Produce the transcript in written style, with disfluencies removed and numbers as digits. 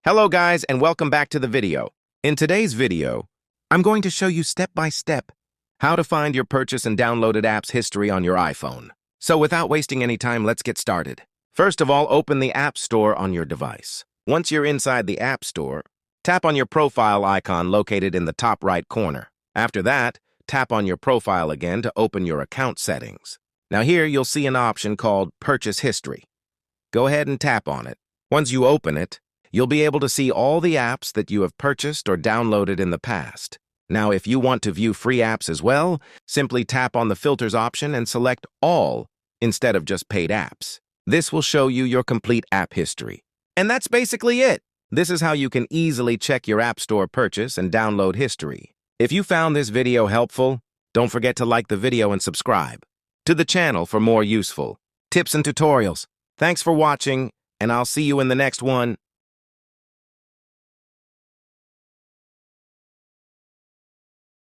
Hello guys, and welcome back to the video. In today's video, I'm going to show you step by step how to find your purchase and downloaded apps history on your iPhone. So without wasting any time, let's get started. First of all, open the App Store on your device. Once you're inside the App Store, tap on your profile icon located in the top right corner. After that, tap on your profile again to open your account settings. Now here you'll see an option called Purchase History. Go ahead and tap on it. Once you open it, you'll be able to see all the apps that you have purchased or downloaded in the past. Now, if you want to view free apps as well, simply tap on the Filters option and select All instead of just Paid Apps. This will show you your complete app history. And that's basically it. This is how you can easily check your App Store purchase and download history. If you found this video helpful, don't forget to like the video and subscribe to the channel for more useful tips and tutorials. Thanks for watching, and I'll see you in the next one.